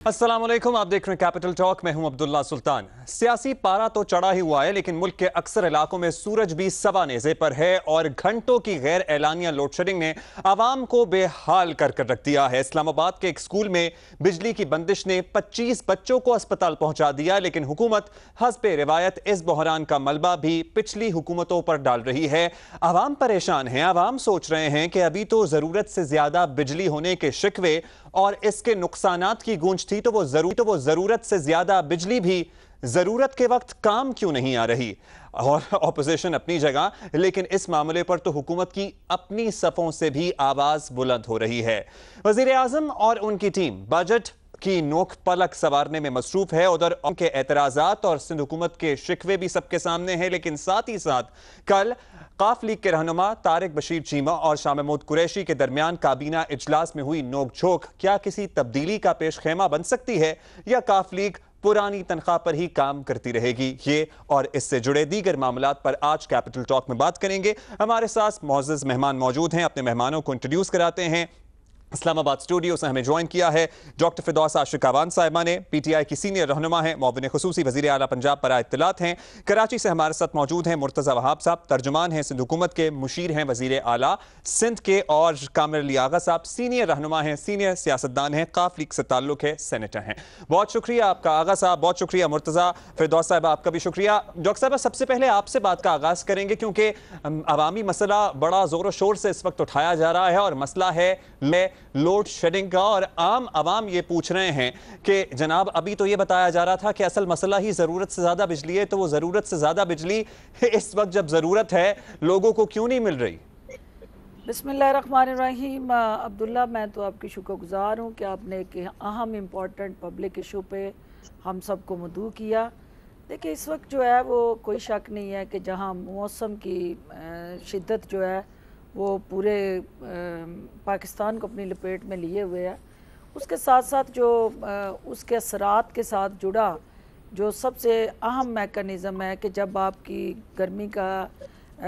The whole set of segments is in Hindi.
अस्सलामुअलैकुम, आप देख रहे हैं कैपिटल टॉक। मैं हूं अब्दुल्ला सुल्तान। सियासी पारा तो चढ़ा ही हुआ है, लेकिन मुल्क के अक्सर इलाकों में सूरज भी सवा नेज़े पर है और घंटों की गैर एलानिया लोड शेडिंग ने आवाम को बेहाल कर रख दिया है। इस्लामाबाद के एक स्कूल में बिजली की बंदिश ने 25 बच्चों को अस्पताल पहुंचा दिया, लेकिन हुकूमत हस्बे रिवायत इस बहरान का मलबा भी पिछली हुकूमतों पर डाल रही है। आवाम परेशान है। आवाम सोच रहे हैं कि अभी तो जरूरत से ज्यादा बिजली होने के शिकवे और इसके नुकसानात की गूंज थी, तो वो जरूरत से ज्यादा बिजली भी जरूरत के वक्त काम क्यों नहीं आ रही। और ऑपोजिशन अपनी जगह, लेकिन इस मामले पर तो हुकूमत की अपनी सफों से भी आवाज बुलंद हो रही है। वजीर आजम और उनकी टीम बजट की नोक पलक संवारने में मसरूफ है। उधर उनके एतराजात और सिंध हुकूमत के शिकवे भी सबके सामने हैं, लेकिन साथ ही साथ कल काफ लीग के रहनुमा तारिक बशीर चीमा और शाह महमूद कुरैशी के दरमियान काबीना इजलास में हुई नोकझोंक क्या किसी तब्दीली का पेश खेमा बन सकती है, या काफ लीग पुरानी तनख्वाह पर ही काम करती रहेगी? ये और इससे जुड़े दीगर मामलात पर आज कैपिटल टॉक में बात करेंगे। हमारे साथ मौजूद मेहमान मौजूद हैं। अपने मेहमानों को इंट्रोड्यूस कराते हैं। इस्लामाबाद स्टूडियो से हमें ज्वाइन किया है डॉक्टर फिरदौस आशिक अवान साहिबा ने, पीटीआई की सीनियर रहनुमा है, मुअव्विन खुसूसी वजीर आला पंजाब पर इत्तलात हैं। कराची से हमारे साथ मौजूद हैं मुर्तज़ा वहाब साहब, तर्जुमान हैं सिंध हुकूमत के, मुशीर हैं वजीर आला सिंध के, और कामिल अली आगा साहब सीनियर रहनुमा हैं, सीनियर सियासतदान हैं, काफ लीग से ताल्लुक है, सेनेटर हैं। बहुत शुक्रिया आपका आगा साहब, बहुत शुक्रिया मुर्तज़ा। फिरदौस साहब आपका भी शुक्रिया। डॉक्टर साहब सबसे पहले आपसे बात का आगाज करेंगे, क्योंकि अवामी मसला बड़ा जोर शोर से इस वक्त उठाया जा रहा है और मसला है लोड शेडिंग का। और आम आवाम ये पूछ रहे हैं कि जनाब अभी तो ये बताया जा रहा था कि असल मसला ही ज़रूरत से ज़्यादा बिजली है, तो वो ज़रूरत से ज़्यादा बिजली इस वक्त जब ज़रूरत है लोगों को क्यों नहीं मिल रही? बिस्मिल्लाहिर्रहमानिर्रहीम। अब्दुल्ला, मैं तो आपकी शुक्रगुजार हूँ कि आपने एक अहम इम्पॉर्टेंट पब्लिक इशू पे हम सबको मदऊ किया। देखिए, इस वक्त जो है वो कोई शक नहीं है कि जहाँ मौसम की शिद्दत जो है वो पूरे पाकिस्तान को अपनी लपेट में लिए हुए है, उसके साथ साथ जो उसके असरात के साथ जुड़ा जो सबसे अहम मेकनिज़म है कि जब आपकी गर्मी का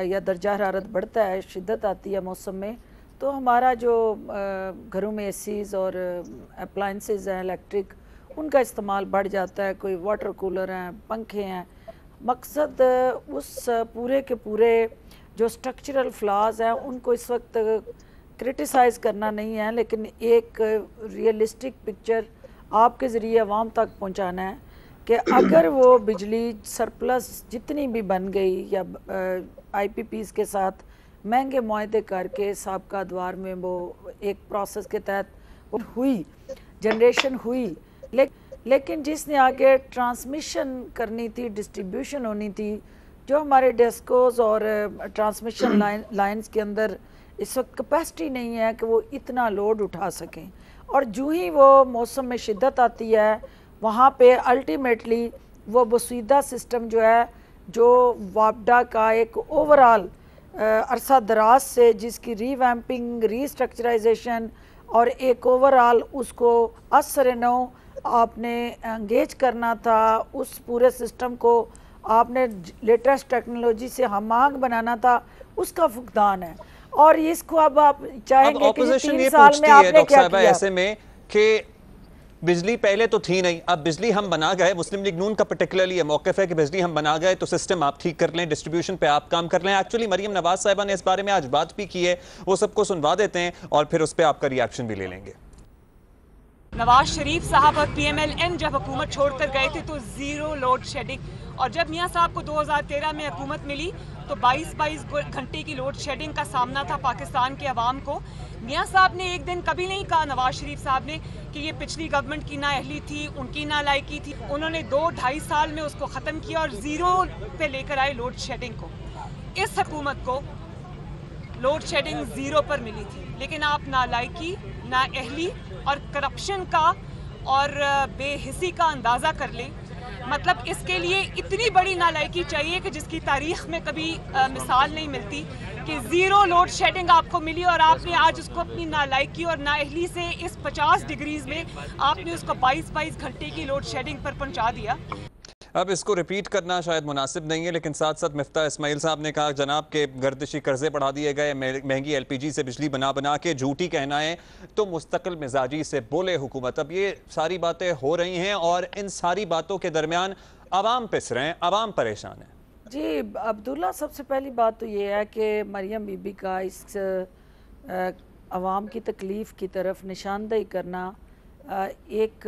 या दर्जा हरारत बढ़ता है, शिद्दत आती है मौसम में, तो हमारा जो घरों में एसीज़ और अप्लाइंसेस हैं इलेक्ट्रिक, उनका इस्तेमाल बढ़ जाता है। कोई वाटर कूलर हैं, पंखे हैं। मकसद उस पूरे के पूरे जो स्ट्रक्चरल फ्लॉज हैं उनको इस वक्त क्रिटिसाइज़ करना नहीं है, लेकिन एक रियलिस्टिक पिक्चर आपके ज़रिए आवाम तक पहुंचाना है कि अगर वो बिजली सरप्लस जितनी भी बन गई या आईपीपीज़ के साथ महंगे मुआहदे करके साबका अदवार में वो एक प्रोसेस के तहत हुई, जनरेशन हुई, लेकिन जिसने आगे ट्रांसमिशन करनी थी, डिस्ट्रीब्यूशन होनी थी, जो हमारे डेस्कोज और ट्रांसमिशन लाइंस के अंदर इस वक्त कैपेसिटी नहीं है कि वो इतना लोड उठा सकें। और जो ही वो मौसम में शिद्दत आती है, वहाँ पे अल्टीमेटली वो वसीदा सिस्टम जो है, जो वापडा का एक ओवरऑल अरसा दराज से जिसकी रीवैम्पिंग, रीस्ट्रक्चराइजेशन और एक ओवरऑल उसको असर नौ आपने एंगेज करना था, उस पूरे सिस्टम को आपने लेटेस्ट टेक्नोलॉजी से हम-आहंग बनाना था, उसका फुकदान है। और इसको अब आप चाहेंगे कि 3 साल में आपने क्या किया? ऐसे में कि बिजली पहले तो थी नहीं, अब बिजली हम बना गए, मुस्लिम लीग नून का पर्टिकुलरली मौक़िफ़ है कि बिजली हम बना गए तो सिस्टम आप ठीक कर लें, डिस्ट्रीब्यूशन पे आप काम कर लें। एक्चुअली मरियम नवाज साहिबा ने इस बारे में आज बात भी की है, वो सबको सुनवा देते हैं और फिर उस पर आपका रिएक्शन भी ले लेंगे। नवाज शरीफ साहब और PMLN जब हुकूमत छोड़कर गए थे तो ज़ीरो लोड शेडिंग, और जब मियाँ साहब को 2013 में हुकूमत मिली तो 22 घंटे की लोड शेडिंग का सामना था पाकिस्तान के अवाम को। मियाँ साहब ने एक दिन कभी नहीं कहा, नवाज शरीफ साहब ने, कि ये पिछली गवर्नमेंट की नाअहली थी, उनकी नालायकी थी। उन्होंने 2-2.5 साल में उसको ख़त्म किया और ज़ीरो पे लेकर आए लोड शेडिंग को। इस हुकूमत को लोड शेडिंग ज़ीरो पर मिली थी, लेकिन आप नालायकी, नाअहली और करप्शन का और बेहिसी का अंदाज़ा कर लें। मतलब इसके लिए इतनी बड़ी नालायकी चाहिए कि जिसकी तारीख में कभी मिसाल नहीं मिलती, कि ज़ीरो लोड शेडिंग आपको मिली और आपने आज उसको अपनी नालायकी और नाअहली से इस 50 डिग्रीज में आपने उसको 22 घंटे की लोड शेडिंग पर पहुंचा दिया। अब इसको रिपीट करना शायद मुनासिब नहीं है, लेकिन साथ साथ मिफ्ता इस्माइल साहब ने कहा जनाब के गर्दिशी कर्जे बढ़ा दिए गए, महंगी LPG से बिजली बना बना के झूठी कहना है तो मुस्तकिल मिजाजी से बोले हुकूमत। अब ये सारी बातें हो रही हैं और इन सारी बातों के दरमियान अवाम पिस रहे हैं, अवाम परेशान है। जी अब्दुल्ला, सबसे पहली बात तो ये है कि मरियम बीबी का इस अवाम की तकलीफ़ की तरफ निशानदेही करना एक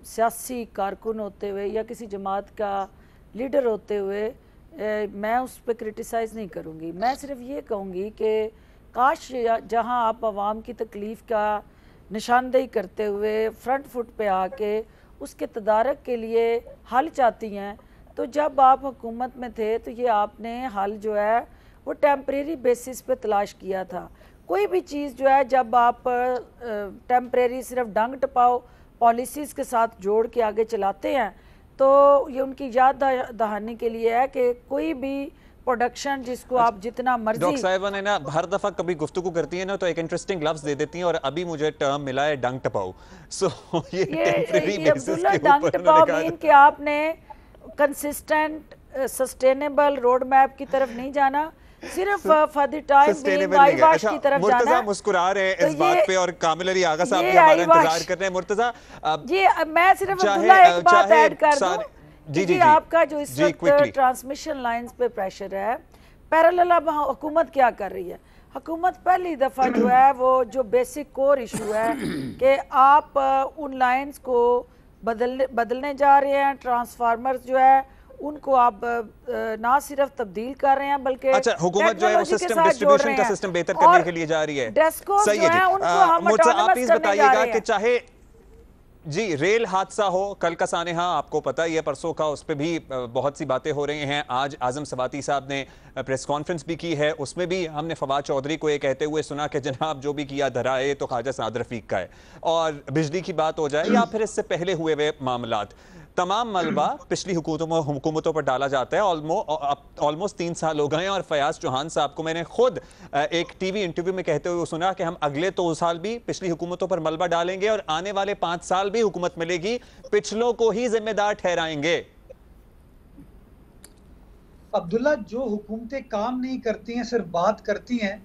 सियासी कारकुन होते हुए या किसी जमात का लीडर होते हुए मैं उस पर क्रिटिसाइज़ नहीं करूँगी। मैं सिर्फ ये कहूँगी कि काश जहाँ आप अवाम की तकलीफ़ का निशानदेही करते हुए फ्रंट फुट पे आके उसके तदारक के लिए हल चाहती हैं, तो जब आप हुकूमत में थे तो ये आपने हल जो है वो टेम्परेरी बेसिस पे तलाश किया था। कोई भी चीज़ जो है जब आप टेम्परेरी सिर्फ डंग टपाओ पॉलिसीज़ के साथ जोड़ के आगे चलाते हैं तो ये उनकी याद दहानी के लिए है कि कोई भी प्रोडक्शन जिसको आप जितना मर्जी। डॉक्टर साहिबा ने ना हर दफा कभी गुफ्तगू करती है ना तो एक इंटरेस्टिंग लफ्ज दे देती हैं और अभी मुझे टर्म मिला है डंग टपाओ। सो ये टेम्परेरी बेसिस के डंग ऊपर टपाओ मीन कि आपने कंसिस्टेंट सस्टेनेबल रोड मैप की तरफ नहीं जाना, सिर्फ फॉर द टाइम बीइंग वाईवाश की तरफ जाना। मुर्तजा मुस्कुरा रहे हैं इस बात पे और कामिल अली आगा साहब भी हमारा इंतजार कर रहे हैं। मुर्तजा ये मैं सिर्फ अब्दुल्ला एक बात ऐड कर दूं, जी आपका जो इस वक्त ट्रांसमिशन लाइंस पे प्रेशर है, पैरेलल अब हुकूमत क्या कर रही है? हुकूमत पहली दफ़ा जो है वो जो बेसिक कोर इशू है कि आप उन लाइंस को बदलने जा रहे हैं। ट्रांसफार्मर्स जो है उनको आप ना सिर्फ तब्दील कर रहे हैं बल्कि अच्छा हुकूमत जो है वो सिस्टम डिस्ट्रीब्यूशन का सिस्टम बेहतर करने के लिए जा रही है। डेस्को जो है उनको हम ऑटोनमस करने जा रहे हैं। कि चाहे जी रेल हादसा हो, कल का सानेहा आपको पता ही है, परसों का उस पर भी बहुत सी बातें हो रही हैं। आज आजम सवाती साहब ने प्रेस कॉन्फ्रेंस भी की है, उसमें भी हमने फवाद चौधरी को ये कहते हुए सुना कि जनाब जो भी किया धरा है तो ख्वाजा साद रफीक का है। और बिजली की बात हो जाए या फिर इससे पहले हुए हुए मामलात, तमाम मलबा पिछली हुकूमतों पर डाला जाता है। ऑलमोस्ट 3 साल हो गए और फयाज चौहान साहब को मैंने खुद एक टीवी इंटरव्यू में कहते हुए सुना कि हम अगले 2 साल भी पिछली हुकूमतों पर मलबा डालेंगे और आने वाले 5 साल भी हुकूमत मिलेगी, पिछलों को ही जिम्मेदार ठहराएंगे। अब्दुल्ला, जो हुकूमतें काम नहीं करती हैं, सिर्फ बात करती हैं,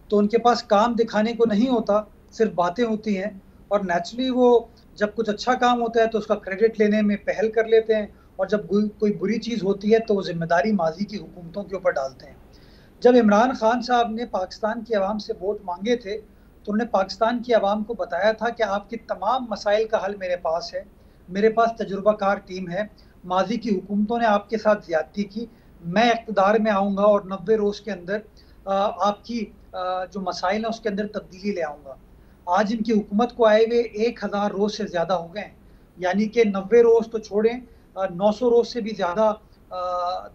तो उनके पास काम दिखाने को नहीं होता, सिर्फ बातें होती हैं। और नेचुरली वो जब कुछ अच्छा काम होता है तो उसका क्रेडिट लेने में पहल कर लेते हैं और जब कोई बुरी चीज़ होती है तो वो जिम्मेदारी माजी की हुकूमतों के ऊपर डालते हैं। जब इमरान खान साहब ने पाकिस्तान की आवाम से वोट मांगे थे तो उन्होंने पाकिस्तान की आवाम को बताया था कि आपके तमाम मसाइल का हल मेरे पास है, मेरे पास तजुर्बाकार टीम है, माजी की हुकूमतों ने आपके साथ ज्यादती की, मैं इक़्तिदार में आऊँगा और 90 रोज़ के अंदर आपकी जो मसाइल हैं उसके अंदर तब्दीली ले आऊँगा। आज इनकी हुकूमत को आए हुए 1000 रोज़ से ज़्यादा हो गए, यानी कि 90 रोज़ तो छोड़ें 900 रोज़ से भी ज़्यादा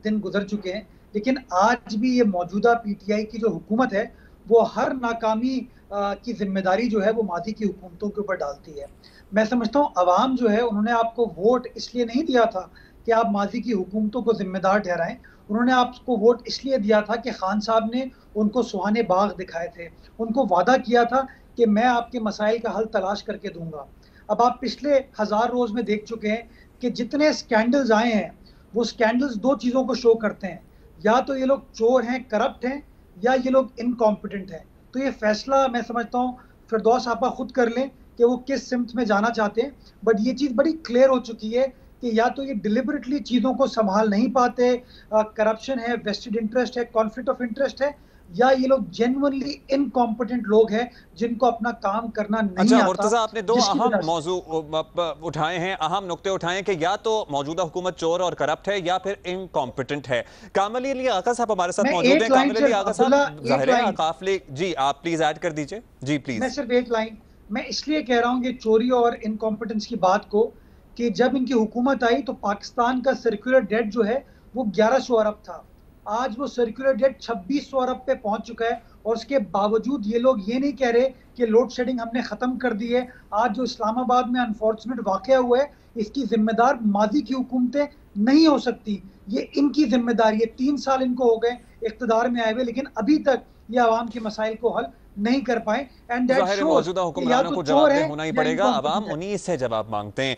दिन गुजर चुके हैं। लेकिन आज भी ये मौजूदा PTI की जो हुकूमत है वो हर नाकामी की जिम्मेदारी जो है वो माजी की हुकूमतों के ऊपर डालती है। मैं समझता हूँ अवाम जो है उन्होंने आपको वोट इसलिए नहीं दिया था कि आप माजी की हुकूमतों को जिम्मेदार ठहराएं, उन्होंने आपको वोट इसलिए दिया था कि खान साहब ने उनको सुहाने बाग दिखाए थे, उनको वादा किया था कि मैं आपके मसाइल का हल तलाश करके दूंगा। अब आप पिछले 1000 रोज़ में देख चुके हैं कि जितने स्कैंडल्स आए हैं वो स्कैंडल्स 2 चीज़ों को शो करते हैं, या तो ये लोग चोर हैं, करप्ट हैं, या ये लोग इनकॉम्पिटेंट हैं। तो ये फैसला मैं समझता हूँ फिरदौस आपा खुद कर लें कि वो किस सिमत में जाना चाहते हैं। बट ये चीज़ बड़ी क्लियर हो चुकी है कि या तो ये डिलिबरेटली चीज़ों को संभाल नहीं पाते, करप्शन है, वेस्टेड इंटरेस्ट है, कॉन्फ्लिक्ट ऑफ इंटरेस्ट है, या ये लोग जेन्युइनली इनकॉम्पिटेंट लोग हैं जिनको अपना काम करना नहीं आता। मुर्तजा, आपने 2 अहम मौजू उठाए हैं, अहम नुक्ते उठाए हैं कि या तो मौजूदा हुकूमत चोर और करप्ट है या फिर इनकॉम्पिटेंट है। कामिल अली आगा साहब हमारे साथ मौजूद हैं। कामिल अली आगा साहब, ज़ाहिर है काफिले, जी आप प्लीज ऐड कर दीजिए। जी प्लीज। मैं सिर्फ एक लाइन मैं इसलिए कह रहा हूँ कि चोरी और इनकॉम्पिटेंस की बात को, कि जब इनकी हुकूमत आई तो पाकिस्तान का सर्कुलर डेट जो है वो 1100 अरब था, आज वो सर्कुलर डेट 2600 अरब पे पहुंच चुका है। और उसके बावजूद ये लोग ये नहीं कह रहे कि लोड शेडिंग हमने ख़त्म कर दी है। आज जो इस्लामाबाद में अनफॉर्चुनेट वाक़या हुआ है इसकी जिम्मेदार माजी की हुकूमतें नहीं हो सकती, ये इनकी जिम्मेदारी है। 3 साल इनको हो गए इक़्तिदार में आए हुए, लेकिन अभी तक ये आवाम के मसाइल को हल नहीं कर पाए। एंड दैट शोज़ मौजूदा हुक्मरानों को जवाब होना ही पड़ेगा, अवाम उन्हीं से जवाब मांगते हैं।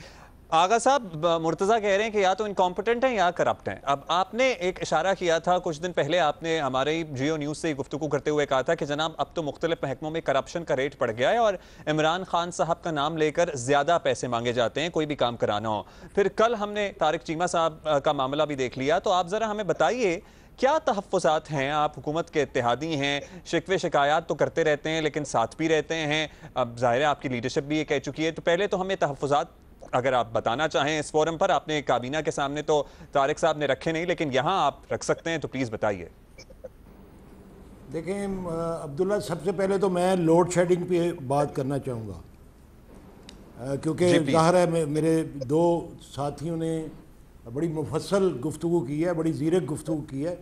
आगा साहब, मुर्तज़ा कह रहे हैं कि या तो इनकॉम्पिटेंट हैं या करप्ट हैं। अब आपने एक इशारा किया था कुछ दिन पहले, आपने हमारे जियो न्यूज़ से गुफ्तगू करते हुए कहा था कि जनाब अब तो मुख्तलिफ महकमों में करप्शन का रेट बढ़ गया है और इमरान खान साहब का नाम लेकर ज़्यादा पैसे मांगे जाते हैं कोई भी काम कराना हो। फिर कल हमने तारिक चीमा साहब का मामला भी देख लिया। तो आप ज़रा हमें बताइए क्या तहफ़्फ़ुज़ात हैं? आप हुकूमत के इत्तेहादी हैं, शिकवे शिकायत तो करते रहते हैं लेकिन साथ भी रहते हैं। अब ज़ाहिर है आपकी लीडरशिप भी ये कह चुकी है। तो पहले तो हमें तहफ़्फ़ुज़ात अगर आप बताना चाहें इस फोरम पर। आपने काबीना के सामने तो तारिक साहब ने रखे नहीं, लेकिन यहाँ आप रख सकते हैं, तो प्लीज़ बताइए। देखें अब्दुल्ला, सबसे पहले तो मैं लोड शेडिंग पे बात करना चाहूँगा, क्योंकि ज़ाहिर है मेरे दो साथियों ने बड़ी मुफस्सल गुफ्तगू की है, बड़ी ज़ीरक गुफ्तगू की है,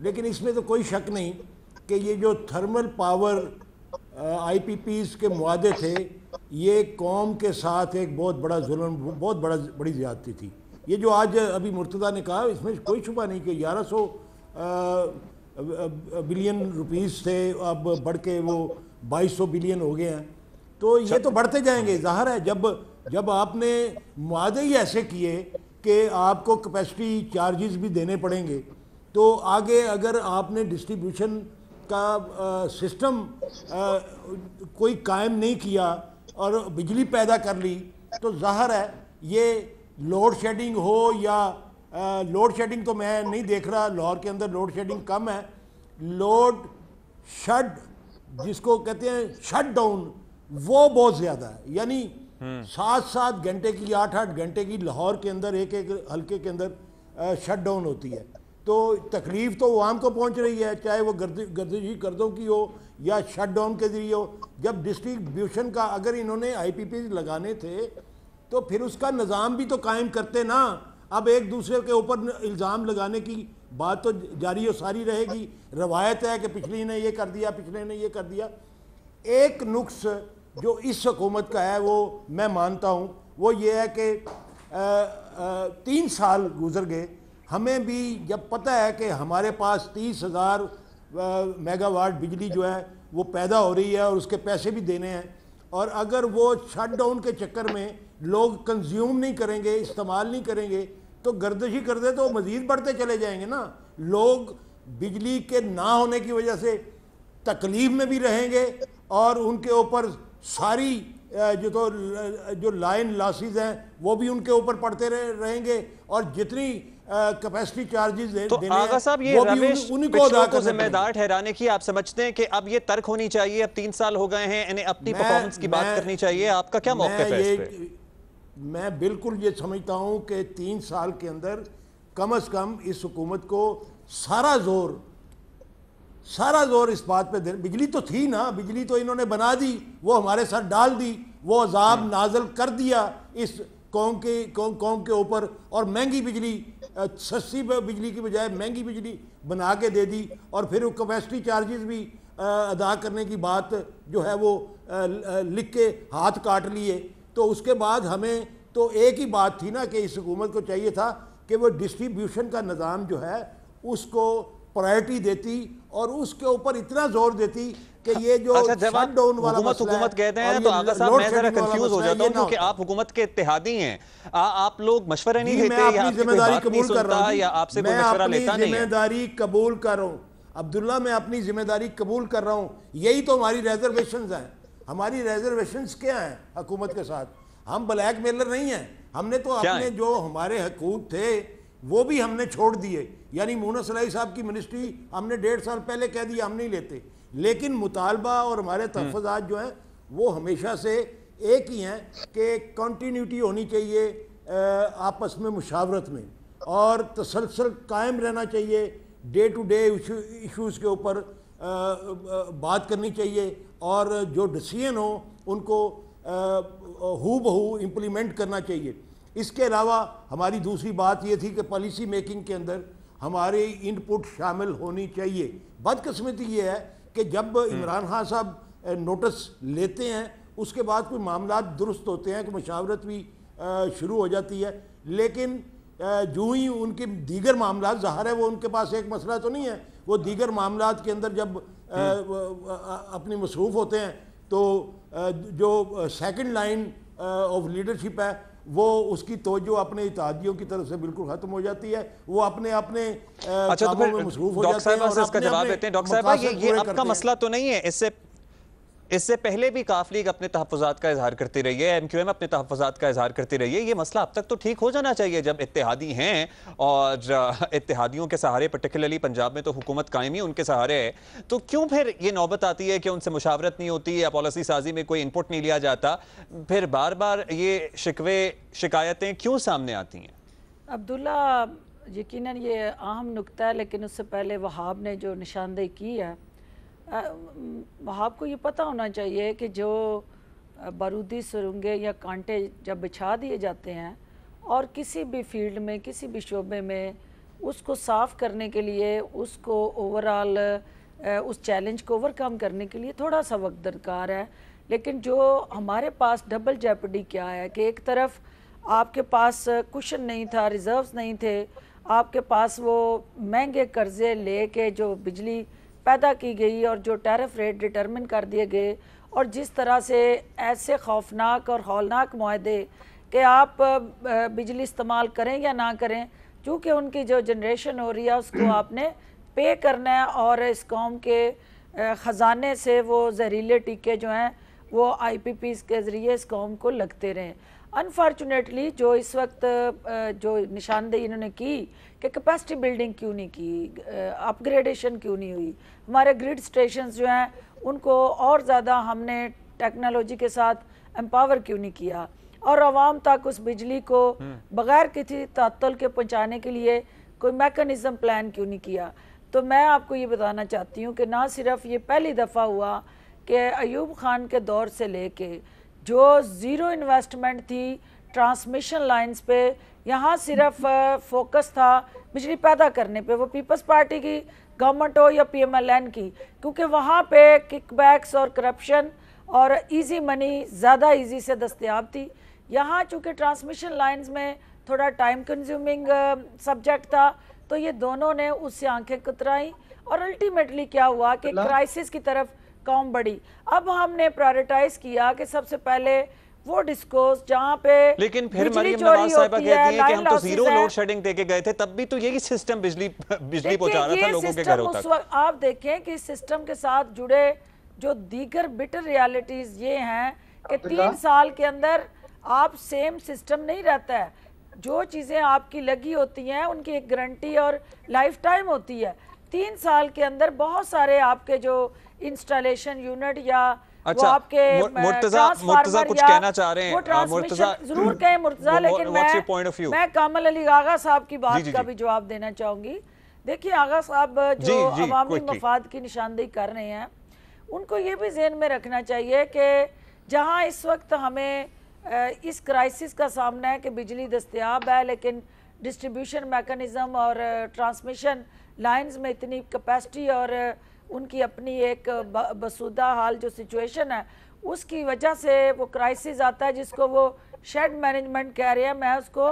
लेकिन इसमें तो कोई शक नहीं कि ये जो थर्मल पावर IPPs के मुआदे थे, ये कौम के साथ एक बहुत बड़ा जुल्म, बहुत बड़ी ज़्यादती थी। ये जो आज अभी मुर्तज़ा ने कहा, इसमें कोई शुबा नहीं कि 1100 बिलियन रुपीस थे, अब बढ़ के वो 2200 बिलियन हो गए हैं। तो ये तो बढ़ते जाएंगे। ज़ाहिर है जब आपने मुआदे ही ऐसे किए कि आपको कैपेसिटी चार्जेस भी देने पड़ेंगे, तो आगे अगर आपने डिस्ट्रीब्यूशन का सिस्टम कोई कायम नहीं किया और बिजली पैदा कर ली, तो ज़ाहिर है ये लोड शेडिंग हो या लोड शेडिंग तो मैं नहीं देख रहा, लाहौर के अंदर लोड शेडिंग कम है। लोड शट जिसको कहते हैं शट डाउन, वो बहुत ज़्यादा है। यानी 7-7 घंटे की, 8-8 घंटे की लाहौर के अंदर एक हल्के के अंदर शट डाउन होती है। तो तकलीफ़ तो आवाम को पहुंच रही है, चाहे वो गर्दिशी कर्ज़ों की हो या शट डाउन के ज़रिए हो। जब डिस्ट्रीब्यूशन का अगर इन्होंने IPPs लगाने थे तो फिर उसका निज़ाम भी तो कायम करते ना। अब एक दूसरे के ऊपर इल्ज़ाम लगाने की बात तो जारी और सारी रहेगी। रवायत है कि पिछली ने ये कर दिया, पिछले ने ये कर दिया। एक नुक्स जो इस हुकूमत का है वो मैं मानता हूँ, वो ये है कि 3 साल गुजर गए, हमें भी जब पता है कि हमारे पास 30,000 मेगावाट बिजली जो है वो पैदा हो रही है और उसके पैसे भी देने हैं, और अगर वो शटडाउन के चक्कर में लोग कंज्यूम नहीं करेंगे, इस्तेमाल नहीं करेंगे, तो गर्दिशी करते तो मज़ीद बढ़ते चले जाएंगे ना। लोग बिजली के ना होने की वजह से तकलीफ में भी रहेंगे और उनके ऊपर सारी जो लाइन लॉसेस हैं वो भी उनके ऊपर पड़ते रहेंगे, और जितनी कैपेसिटी चार्जेस तो आगा साहब, ये रविश पिछलों को जिम्मेदार ठहराने की आप समझते हैं कि अब ये तर्क होनी चाहिए? अब 3 साल हो गए हैं, इन्हें अपनी परफॉर्मेंस की बात करनी चाहिए। आपका क्या मौक़िफ़ है इस पे? मैं बिल्कुल ये समझता हूँ कि 3 साल के अंदर कम से कम इस हुकूमत को सारा जोर इस बात पे दे। बिजली तो थी ना, बिजली तो इन्होंने बना दी, वो हमारे साथ डाल दी, वो अजाब नाजल कर दिया इस कौम के ऊपर, और महंगी बिजली, सस्ती बिजली की बजाय महंगी बिजली बना के दे दी, और फिर वो कैपेसिटी चार्जेस भी अदा करने की बात जो है वो लिख के हाथ काट लिए। तो उसके बाद हमें तो एक ही बात थी ना कि इस हुकूमत को चाहिए था कि वो डिस्ट्रीब्यूशन का निज़ाम जो है उसको प्रायोरिटी देती और उसके ऊपर इतना जोर देती कि ये जो शट डाउन वाला हुकूमत कहते हैं, तो आगा साहब मैं जरा कंफ्यूज हो जाता हूं क्योंकि आप हुकूमत के इत्तेहादी हैं। आप लोग मशवरा नहीं देते या आपकी जिम्मेदारी कबूल कर रहा हूं या आपसे कोई मशवरा लेता नहीं है? जिम्मेदारी कबूल कर रहा हूं अब्दुल्ला, मैं अपनी जिम्मेदारी कबूल कर रहा हूं। यही तो हमारी रिजर्वेशंस हैं। हमारी रिजर्वेशंस क्या हैं हुकूमत के साथ? हम ब्लैक मेलर नहीं हैं। हमने तो अपने जो हमारे हकूक थे वो भी हमने छोड़ दिए। यानी मुनस सलाई साहब की मिनिस्ट्री हमने 1.5 साल पहले कह दिया हम नहीं लेते, लेकिन मुतालबा और हमारे तहफ़्फ़ुज़ात जो हैं वो हमेशा से एक ही हैं कि कंटिन्यूटी होनी चाहिए आपस में मुशावरत में, और तसलसल कायम रहना चाहिए। डे टू डे इशूज़ के ऊपर बात करनी चाहिए, और जो डिसीजन हो उनको हू बहू इम्प्लीमेंट करना चाहिए। इसके अलावा हमारी दूसरी बात ये थी कि पॉलिसी मेकिंग के अंदर हमारी इनपुट शामिल होनी चाहिए। बदकिस्मती ये है कि जब इमरान खान साहब नोटिस लेते हैं उसके बाद कोई मामला दुरुस्त होते हैं कि मशावरत भी शुरू हो जाती है, लेकिन जो ही उनके दीगर मामला, ज़ाहिर है वो उनके पास एक मसला तो नहीं है, वो दीगर मामला के अंदर जब अपनी मसरूफ़ होते हैं तो जो सेकंड लाइन ऑफ लीडरशिप है वो उसकी तवज्जो अपने इत्तेहादियों की तरफ से बिल्कुल खत्म हो जाती है, वो अपने अपने अच्छा, तो कामों फिर में मसरूफ हो डॉक्टर जाते हैं साहब से और इसका अपने जवाब अपने देते हैं। डॉक्टर साहब, ये पूरे आपका करते हैं। मसला तो नहीं है? इससे पहले भी काफ लीग अपने तहफ़्फ़ुज़ात का इजहार करती रही है, MQM अपने तहफ़्फ़ुज़ात का इजहार करती रही है। ये मसला अब तक तो ठीक हो जाना चाहिए जब इत्तेहादी हैं, और इत्तेहादियों के सहारे, पर्टिकुलरली पंजाब में तो हुकूमत कायम ही उनके सहारे है, तो क्यों फिर ये नौबत आती है कि उनसे मुशावरत नहीं होती या पॉलिसी साजी में कोई इनपुट नहीं लिया जाता? फिर बार बार ये शिकवे शिकायतें क्यों सामने आती हैं? अब्दुल्ला, यकीनन ये अहम नुक्ता है, लेकिन उससे पहले वहाब ने जो निशानदेही की है, वहाब को ये पता होना चाहिए कि जो बारूदी सुरंगें या कांटे जब बिछा दिए जाते हैं और किसी भी फील्ड में, किसी भी शोबे में उसको साफ़ करने के लिए, उसको ओवरऑल उस चैलेंज को ओवरकम करने के लिए थोड़ा सा वक्त दरकार है। लेकिन जो हमारे पास डबल जेपडी क्या है कि एक तरफ आपके पास कुशन नहीं था, रिजर्व्स नहीं थे, आपके पास वो महंगे कर्जे लेके जो बिजली पैदा की गई और जो टैरिफ रेट डिटरमिन कर दिए गए, और जिस तरह से ऐसे खौफनाक और हौलनाक मुआहदे कि आप बिजली इस्तेमाल करें या ना करें, चूँकि उनकी जो जनरेशन हो रही है उसको आपने पे करना है, और इस कौम के ख़जाने से वो जहरीले टीके जो हैं वो IPPs के ज़रिए इस कौम को लगते रहें। अनफॉर्चुनेटली जो इस वक्त जो निशानदेही इन्होंने की कि कैपेसिटी बिल्डिंग क्यों नहीं की, अपग्रेडेशन क्यों नहीं हुई, हमारे ग्रिड स्टेशंस जो हैं उनको और ज़्यादा हमने टेक्नोलॉजी के साथ एम्पावर क्यों नहीं किया, और आवाम तक उस बिजली को बग़ैर किसी तात्तुल के पहुँचाने के लिए कोई मैकेनिज़्म प्लान क्यों नहीं किया। तो मैं आपको ये बताना चाहती हूँ कि ना सिर्फ ये पहली दफ़ा हुआ कि अयूब खान के दौर से लेके जो ज़ीरो इन्वेस्टमेंट थी ट्रांसमिशन लाइंस पे, यहाँ सिर्फ फोकस था बिजली पैदा करने पे, वो पीपल्स पार्टी की गवर्नमेंट हो या PMLN की, क्योंकि वहाँ पे किकबैक्स और करप्शन और इजी मनी ज़्यादा इजी से दस्तयाब थी। यहाँ चूँकि ट्रांसमिशन लाइंस में थोड़ा टाइम कंज्यूमिंग सब्जेक्ट था, तो ये दोनों ने उससे आंखें कतराई और अल्टीमेटली क्या हुआ कि क्राइसिस की तरफ कौम बढ़ी। अब हमने प्रायोरिटाइज किया कि सबसे पहले वो डिस्कोर्स जहाँ पे, लेकिन फिर मरियम नवाज साहिबा कहती हैं कि हम तो जीरो लोड शेडिंग देके गए थे, तब भी तो यही सिस्टम बिजली पहुंचा रहा था लोगों के घरों तक। आप देखें कि इस सिस्टम के साथ जुड़े जो दीगर बिटर रियलिटीज ये हैं कि 3 साल के अंदर आप सेम सिस्टम नहीं रहता है, जो चीज़ें आपकी लगी होती हैं उनकी एक गारंटी और लाइफ टाइम होती है। 3 साल के अंदर बहुत सारे आपके जो इंस्टॉलेशन यूनिट या अच्छा, वो आपके मुर्तजा कुछ कहना चाह रहे हैं? मुर्तजा जरूर कहें मुर्तजा, लेकिन मैं कामल अली आगा साहब की बात का भी जवाब देना चाहूंगी। देखिए आगा साहब जो अवामी मफाद की निशानदेही कर रहे हैं, उनको ये भी ज़हन में रखना चाहिए कि जहाँ इस वक्त हमें इस क्राइसिस का सामना है कि बिजली दस्तयाब है लेकिन डिस्ट्रीब्यूशन मैकेनिज़्म और ट्रांसमिशन लाइंस में इतनी कैपेसिटी और उनकी अपनी एक बसूदा हाल जो सिचुएशन है उसकी वजह से वो क्राइसिस आता है, जिसको वो शेड मैनेजमेंट कह रहे हैं, मैं उसको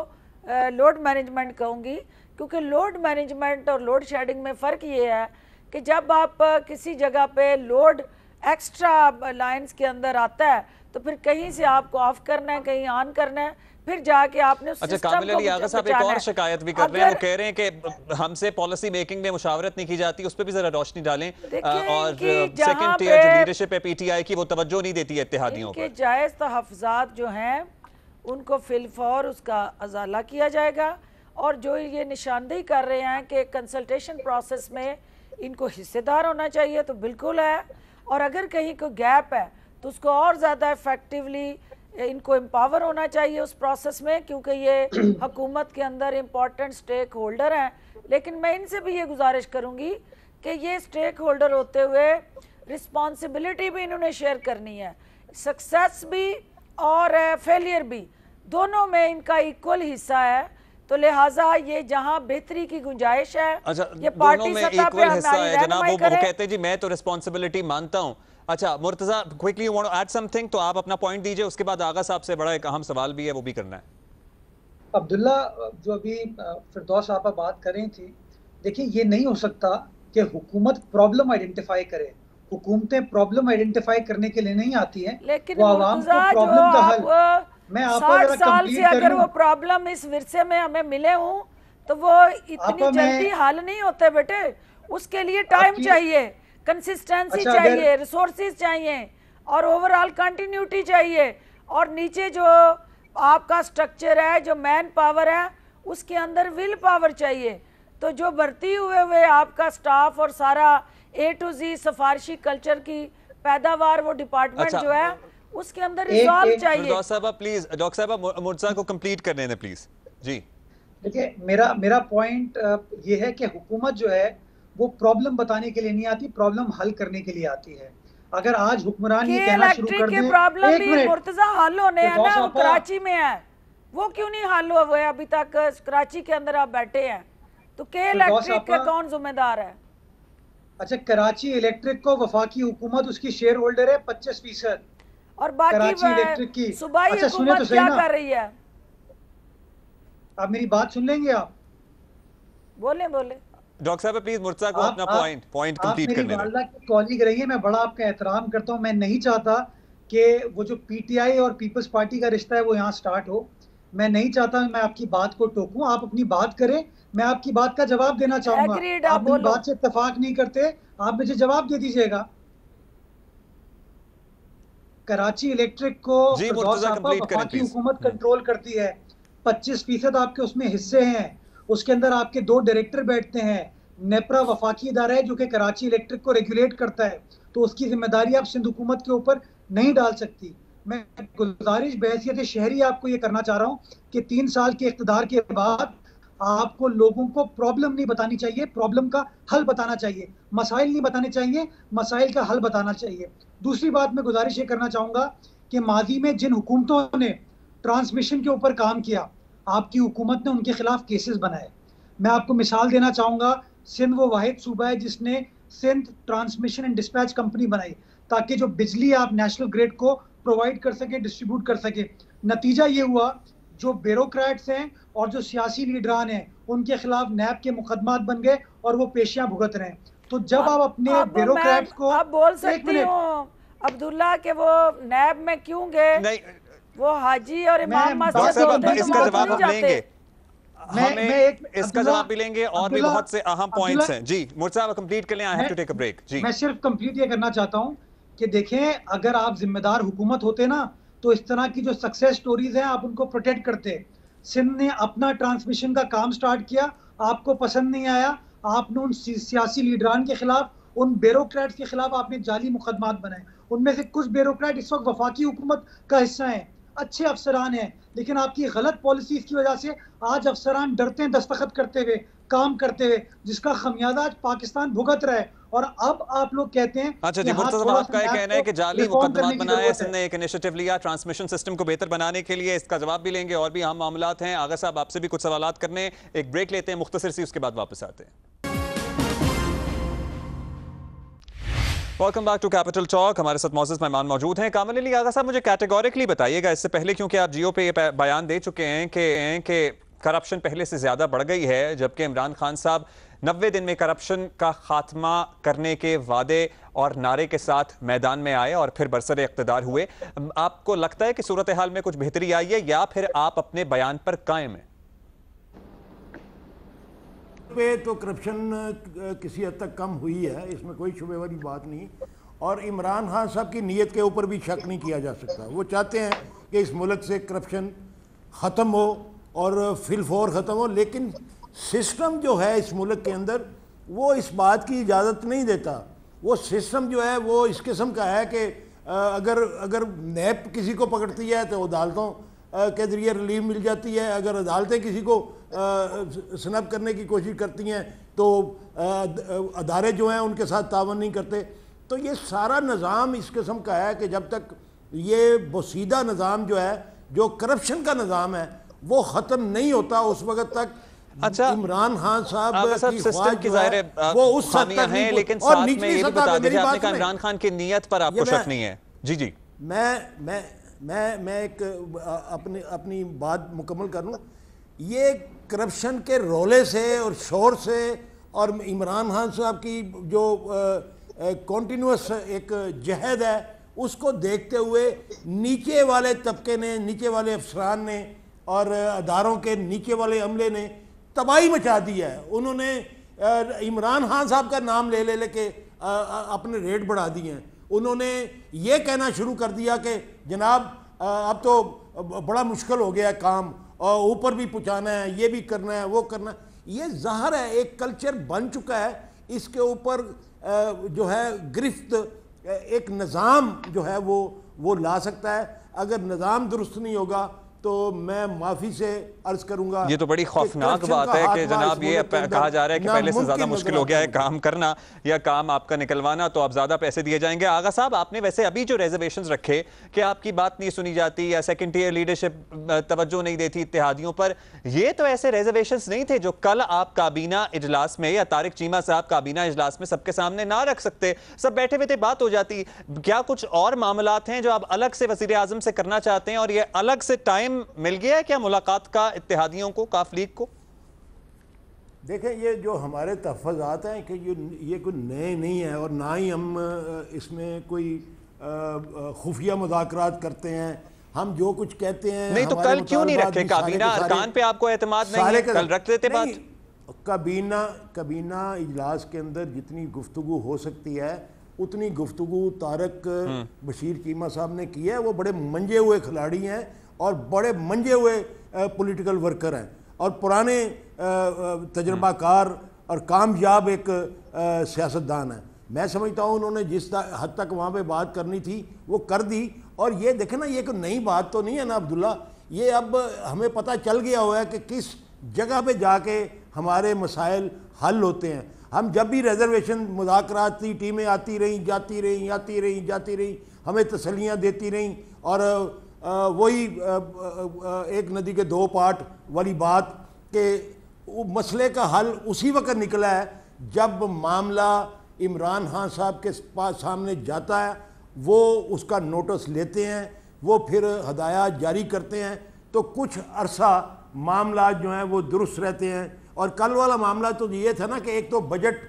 लोड मैनेजमेंट कहूँगी, क्योंकि लोड मैनेजमेंट और लोड शेडिंग में फ़र्क ये है कि जब आप किसी जगह पे लोड एक्स्ट्रा लाइंस के अंदर आता है तो फिर कहीं से आपको ऑफ करना है, कहीं ऑन करना है, फिर जाके आपने उस अच्छा, कामिल अली आगा साहब एक और शिकायत भी कर रहे हैं, वो कह रहे हैं कि हमसे पॉलिसी मेकिंग में मुशावरत नहीं की जाती, उस पर भी जरा रोशनी डालें, और सेकंड टियर जो लीडरशिप है PTI की वो तवज्जो नहीं देती है इत्तेहादियों पर। जायज़ तहफ़्फ़ुज़ात जो हैं उनको फिलफौर उसका अजाला किया जाएगा, और जो ये निशानदेही कर रहे हैं कि कंसल्टेशन प्रोसेस में इनको हिस्सेदार होना चाहिए, तो बिल्कुल है, और अगर कहीं कोई गैप है तो उसको और ज़्यादा इफेक्टिवली इनको एम्पावर होना चाहिए उस प्रोसेस में, क्योंकि ये हुकूमत के अंदर इम्पॉर्टेंट स्टेक होल्डर हैं। लेकिन मैं इनसे भी ये गुजारिश करूँगी कि ये स्टेक होल्डर होते हुए रिस्पॉन्सिबिलिटी भी इन्होंने शेयर करनी है, सक्सेस भी और फेलियर भी, दोनों में इनका इक्वल हिस्सा है। तो लिहाजा ये जहां बेहतरी की गुंजाइश है, अच्छा, ये पार्टी सतह पे हमारी जनाब वो कहते हैं जी मैं तो रिस्पॉन्सिबिलिटी मानता हूं। अच्छा Murtaza, quickly you want to add something, तो आप अपना पॉइंट दीजिए, उसके बाद आगा साहब से बड़ा एक अहम सवाल भी है, वो भी करना है। अब्दुल्ला, जो अभी फिरदौस आपा बात कर रही थी, देखिए ये नहीं हो सकता कि हुकूमत प्रॉब्लम आइडेंटिफाई करे, हुकूमतें प्रॉब्लम आइडेंटिफाई करने के लिए नहीं आती हैं, लेकिन वो आवाम को प्रॉब्लम का हल मैं आपको 60 साल से अगर वो प्रॉब्लम इस विरसे में हमें मिले हूं तो वो इतनी जल्दी हल नहीं होते बेटे, उसके लिए टाइम चाहिए, कंसिस्टेंसी चाहिए, रिसोर्सेज चाहिए और ओवरऑल कंटिन्यूटी चाहिए, और नीचे जो आपका स्ट्रक्चर है, जो मैन पावर है, उसके अंदर विल पावर चाहिए। तो जो भर्ती हुए आपका स्टाफ और सारा A to Z सिफारिशी कल्चर की पैदावार, वो डिपार्टमेंट जो है उसके अंदर रिजॉल्व चाहिए। डॉक्टर साहब मुर्तजा को कंप्लीट करने दें प्लीज। जी देखिए, मेरा पॉइंट ये है कि हुकूमत जो है वो प्रॉब्लम बताने के लिए नहीं आती, प्रॉब्लम हल करने के लिए आती है। अगर आज हुक्मरान ये कहना शुरू कर दें, प्रॉब्लम भी मुर्तजा हल होने हैं ना, वो कराची में है, वो क्यों नहीं हल हुआ है अभी तक? कराची के अंदर आप बैठे हैं, तो के इलेक्ट्रिक का कौन जिम्मेदार है? अच्छा, कराची इलेक्ट्रिक को वफाकी हुकूमत उसकी शेयर होल्डर है 25%, और बाकी कराची इलेक्ट्रिक की। सूबाई हुकूमत क्या कर रही है? आप मेरी बात सुन लेंगे? आप बोले डॉक्टर साहब प्लीज मुर्तजा को अपना पॉइंट कंप्लीट करने दें। की कॉलीग रही है, मैं बड़ा आपका एहतराम करता हूं। मैं नहीं चाहता कि वो जो पीटीआई और पीपल्स पार्टी का रिश्ता है वो यहाँ स्टार्ट हो। मैं नहीं चाहता मैं आपकी बात को टोकूं, आप अपनी बात करें, मैं आपकी बात का जवाब देना चाहूंगा। आप मेरी बात से इत्तेफाक नहीं करते, आप मुझे जवाब दे दीजिएगा। कराची इलेक्ट्रिक को वफाकी हुकूमत कंट्रोल करती है, 25% आपके उसमें हिस्से हैं, उसके अंदर आपके 2 डायरेक्टर बैठते हैं। नेपरा वफाकी इदारा है जो कि कराची इलेक्ट्रिक को रेगुलेट करता है, तो उसकी जिम्मेदारी आप सिंध हुकूमत के ऊपर नहीं डाल सकती। मैं गुजारिश बहैसियत शहरी आपको ये करना चाह रहा हूँ कि 3 साल के इख्तिदार के बाद आपको लोगों को प्रॉब्लम नहीं बतानी चाहिए, प्रॉब्लम का हल बताना चाहिए। मसाइल नहीं बताने चाहिए, मसाइल का हल बताना चाहिए। दूसरी बात मैं गुजारिश ये करना चाहूँगा कि माजी में जिन हुकूमतों ने ट्रांसमिशन के ऊपर काम किया, आपकी हुकूमत ने उनके खिलाफ केसेस बनाए। मैं आपको मिसाल देना चाहूँगा, सिंध वो वाहिद सूबा है जिसने Sindh transmission and dispatch company बनाई ताकि जो बिजली आप नेशनल ग्रिड को प्रोवाइड कर सके, डिस्ट्रीब्यूट कर सके। नतीजा ये हुआ, जो ब्यूरोक्रेट्स हैं और जो सियासी लीडरान हैं उनके खिलाफ नैब के मुकदमात बन गए और वो पेशियां भुगत रहे हैं। तो जब आप अपने ब्यूरोक्रेट्स को आप बोल सकती हो अब्दुल्ला के वो नैब में क्यों गए, वो हाजी और इमाम मस्जिद इसका जवाब आप लेंगे, इसका जवाब भी लेंगे और भी बहुत से अहम पॉइंट्स हैं। जी मुर्तजा कंप्लीट कर लें, I have to take a break. जी मैं सिर्फ कंप्लीट ये करना चाहता हूं कि देखें, अगर आप जिम्मेदार हुकूमत होते ना तो इस तरह की जो सक्सेस स्टोरीज हैं आप उनको प्रोटेक्ट करते। सिंध ने अपना ट्रांसमिशन का काम स्टार्ट किया, आपको पसंद नहीं आया, आपने उन सियासी लीडरान के खिलाफ, उन ब्यूरोक्रेट्स के खिलाफ आपने जाली मुकदमात बनाए। उनमें से कुछ ब्यूरोक्रेट इस वक्त वफाकी हुकूमत का हिस्सा हैं, अच्छे अफसरान हैं, लेकिन आपकी गलत पॉलिसीज की वजह से आज अफसरान डरते हैं दस्तखत करते हुए, काम करते हुए, जिसका खमियाजा आज पाकिस्तान भुगत रहा है। और अब आप लोग कहते हैं अच्छा जी, मुर्तजा आपका ये कहना है कि जाली मुकदमात बनाए, सिंध ने एक इनिशिएटिव लिया ट्रांसमिशन सिस्टम को बेहतर बनाने के लिए, इसका जवाब भी लेंगे और भी अहम मामलात हैं। आगा साहब आपसे भी कुछ सवालात करने, एक ब्रेक लेते हैं मुख्तसर सी, उसके बाद वापस आते हैं। Welcome back to Capital Talk. हमारे साथ मौजूद मेहमान मौजूद हैं। कामिल अली आगा साहब, मुझे कैटेगोरिकली बताइएगा इससे पहले, क्योंकि आप जियो पे ये बयान दे चुके हैं कि करप्शन पहले से ज्यादा बढ़ गई है, जबकि इमरान खान साहब 90 दिन में करप्शन का खात्मा करने के वादे और नारे के साथ मैदान में आए और फिर बरसर इख्तिदार हुए। आपको लगता है कि सूरत हाल में कुछ बेहतरी आई है या फिर आप अपने बयान पर कायम हैं? पे तो करप्शन किसी हद तक कम हुई है, इसमें कोई शुबे वाली बात नहीं। और इमरान खान साहब की नीयत के ऊपर भी शक नहीं किया जा सकता। वो चाहते हैं कि इस मुल्क से करप्शन ख़त्म हो और फिलफोर ख़त्म हो, लेकिन सिस्टम जो है इस मुल्क के अंदर वो इस बात की इजाज़त नहीं देता। वो सिस्टम जो है वो इस किस्म का है कि अगर नैब किसी को पकड़ती है तो अदालतों के ज़रिए रिलीफ मिल जाती है, अगर अदालतें किसी को स्नब करने की कोशिश करती हैं तो अदारे जो हैं उनके साथ तावन नहीं करते। तो ये सारा निज़ाम इस किस्म का है कि जब तक ये बोसीदा निज़ाम जो है, जो करप्शन का निज़ाम है, वो ख़त्म नहीं होता उस वक्त तक अच्छा इमरान खान साहब की सिस्टम की जाहिर है वो उस खामियां हैं, लेकिन साथ में ये भी बता दीजिए, आपने कहा इमरान खान की नीयत पर आपको शक नहीं है। जी जी, मैं एक अपनी बात मुकम्मल कर लूँ। ये करप्शन के रोले से और शोर से और इमरान खान साहब की जो कॉन्टीन्यूस एक जहद है उसको देखते हुए नीचे वाले तबके ने, नीचे वाले अफसरान ने और अदारों के नीचे वाले अमले ने तबाही मचा दी है। उन्होंने इमरान खान साहब का नाम ले लेके अपने रेट बढ़ा दिए हैं। उन्होंने ये कहना शुरू कर दिया कि जनाब अब तो बड़ा मुश्किल हो गया है काम, और ऊपर भी पहुँचाना है, ये भी करना है, वो करना है। ये ज़ाहिर है एक कल्चर बन चुका है। इसके ऊपर जो है गिरफ्त एक निज़ाम जो है वो ला सकता है। अगर निज़ाम दुरुस्त नहीं होगा तो मैं माफ़ी से अर्ज करूंगा। ये तो बड़ी खौफनाक बात है कि जनाब ये कहा जा रहा है कि पहले से ज़्यादा मुश्किल हो गया है काम करना या काम आपका निकलवाना, तो आप ज़्यादा पैसे दिए जाएंगे। आगा साहब, आपने वैसे अभी जो रिजर्वेशंस रखे कि आपकी बात नहीं सुनी जाती या सेकंड टियर लीडरशिप तवज्जो नहीं देती इत्तेहादियों पर, ये तो ऐसे रिजर्वेशंस नहीं थे जो कल आप काबीना इजलास में या तारिक चीमा साहब काबीना इजलास में सबके सामने ना रख सकते, सब बैठे हुए थे, बात हो जाती। क्या कुछ और मामलात हैं जो आप अलग से वज़ीर आज़म से करना चाहते हैं और ये अलग से टाइम मिल गया है क्या मुलाकात का इत्तेहादियों को, काफ लीग को? देखें, ये जो हमारे तहफ़्फ़ुज़ात हैं कि ये कोई नए नहीं है और ना ही हम इसमें कोई खुफिया मुज़ाकरात करते हैं। हम जो कुछ कहते हैं नहीं तो कल क्यों नहीं रखे? काबीना अरकान पे आपको एतमाद नहीं है, कल रख देते बात। काबीना इजलास के अंदर जितनी गुफ्तगू हो सकती है उतनी गुफ्तगू तारक बशीर चीमा साहब ने की है। वो बड़े मंजे हुए खिलाड़ी हैं और बड़े मंजे हुए पॉलिटिकल वर्कर हैं और पुराने तजर्बाकार और कामयाब एक सियासतदान है। मैं समझता हूँ उन्होंने जिस हद तक वहाँ पे बात करनी थी वो कर दी। और ये देखें ना, ये कोई नई बात तो नहीं है ना अब्दुल्ला, ये अब हमें पता चल गया हुआ है कि किस जगह पे जाके हमारे मसाइल हल होते हैं। हम जब भी रिजर्वेशन मुज़ाकरात की टीमें आती रहीं, जाती रहीं, हमें तसल्लियाँ देती रहीं और वही एक नदी के दो पाट वाली बात के मसले का हल उसी वक्त निकला है जब मामला इमरान खान साहब के पास सामने जाता है। वो उसका नोटिस लेते हैं, वो फिर हदायत जारी करते हैं, तो कुछ अरसा मामला जो हैं वो दुरुस्त रहते हैं। और कल वाला मामला तो ये था ना कि एक तो बजट